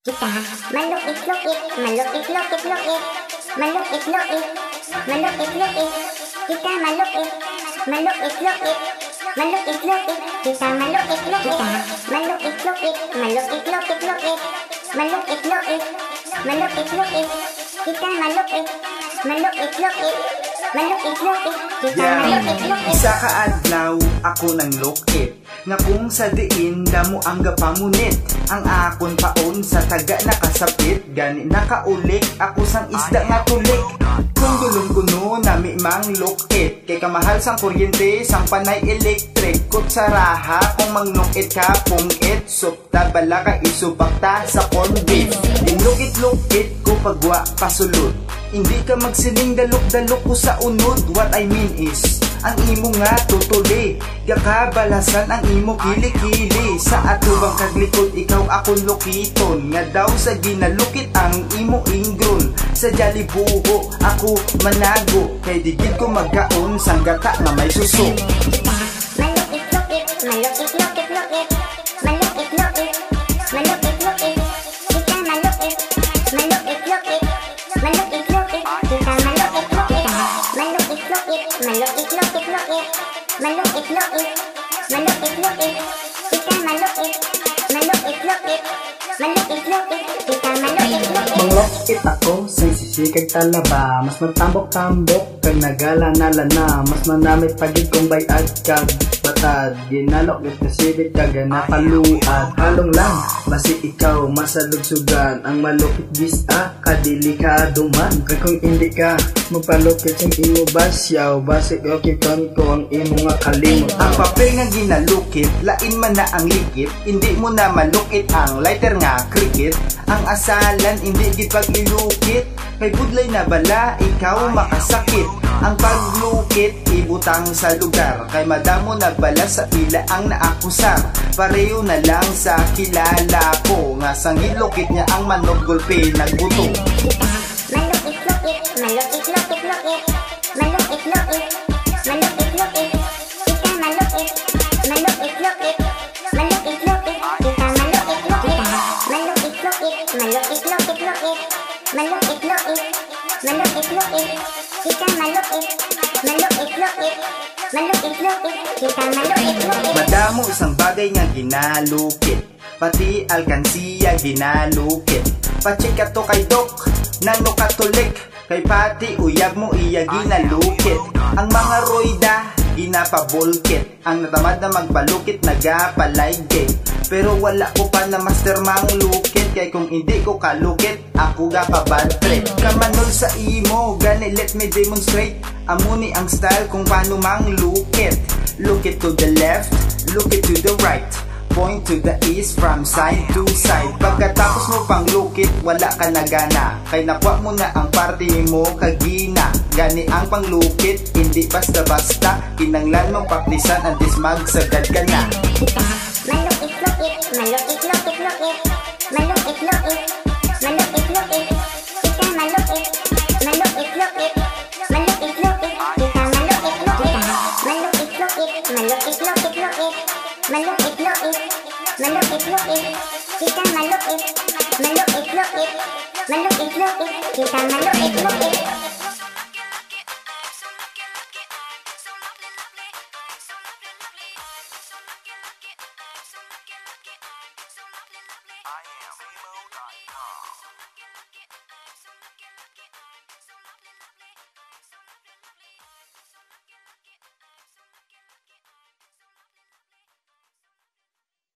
Kita malukit lukit, malukit lukit lukit, malukit lukit, malukit lukit. Kita malukit, malukit lukit, malukit lukit. Kita malukit lukit, malukit lukit, malukit lukit lukit, malukit lukit, malukit lukit. Kita malukit, malukit lukit, malukit lukit. Kita malukit lukit. Isa ka adlaw ako nang luk-it, nga kung sa diin damo ang gapamunit. Ang akon paon sa taga nakasapit, gani nakaulik ako sang isda nga tulik. Kung dulong kuno nami mang luk-it, kay kamahal sang kuryente sang panay electric. Kutsaraha kung mangluk-it ka pung-it, supta bala ka isubakta sa corn beef. Dinluk-it-luk-it ko pagwa pasulod, hindi ka magsiling dalok-dalok ko sa unod. What I mean is, ang imo nga tutuli, gakabalasan ang imo kilikili. Sa atubang kaglikod ikaw akong lukiton, nga daw sa ginalukit ang imo ingron. Sa jali buho ako manago, kay digid ko magkaon sang gata na may suso. Malukit lukit, malukit lukit lukit, malukit lukit, malukit lukit. Kita malukit, malukit lukit, malukit lukit. Kita malukit lukit, malukit lukit, malukit lukit lukit, malukit lukit, malukit lukit. Kita malukit, malukit lukit, malukit lukit. Kita malukit lukit. Mangluk-it ako sa sisikag talaba, mas matambok-tambok kag nagala-nalana, mas manamit pagid kong bayad kag batad. Ginalok-it na sibit kag napaluad, halong lang basi ikaw masalugsugan. Ang malukit bisa kadelikado man, kag kung hindi ka magpalukit sa imo basyaw, basi okiton ko ang imo nga kalimot. Ang papel nga ginalukit, lain man na ang likit, hindi mo na malukit ang lighter nga cricket. Ang asalan hindi gipag ilukit, kay budlay na bala ikaw makasakit. Ang paglukit ibutang sa lugar, kay madamo na bala sa pila ang naakusar. Pareho na lang sa kilala ko, nga sang ilukit niya ang manog gulpe nagbuto. Malukit lukit, malukit lukit lukit, malukit lukit, malukit lukit. Kita malukit, malukit lukit, malukit lukit. Kita malukit lukit, malukit lukit, malukit lukit lukit, malukit lukit, malukit lukit. Kita malukit, malukit lukit, malukit lukit. Kita malukit lukit. Madamo isang bagay nga ginalukit, pati alkansiya ginalukit. Pachika to kay dok, nano katolik, kay pati uyab mo iya ginalukit. Ang mga roida ginapabulkit, ang natamad na magbalukit nagapalayge. Pero wala ko pa na master mang lukit, kay kung hindi ko kalukit ako ga pa bad trip. Kamanol sa imo gani let me demonstrate, amuni ang style kung paano mang lukit. Look it to the left, look it to the right, point to the east from side to side. Pagkatapos mo pang lukit, wala ka na gana, kay nakuha mo na ang party mo kagina. Gani ang panglukit, hindi basta-basta, kinanglan mong paplisan ang dismag sagad ka na. Malukit lukit, malukit lukit lukit, malukit lukit, malukit lukit. Kita malukit, malukit lukit, malukit lukit. Kita malukit lukit, malukit lukit, malukit lukit lukit, malukit lukit, malukit lukit. Kita malukit, malukit lukit, malukit lukit. Kita malukit lukit.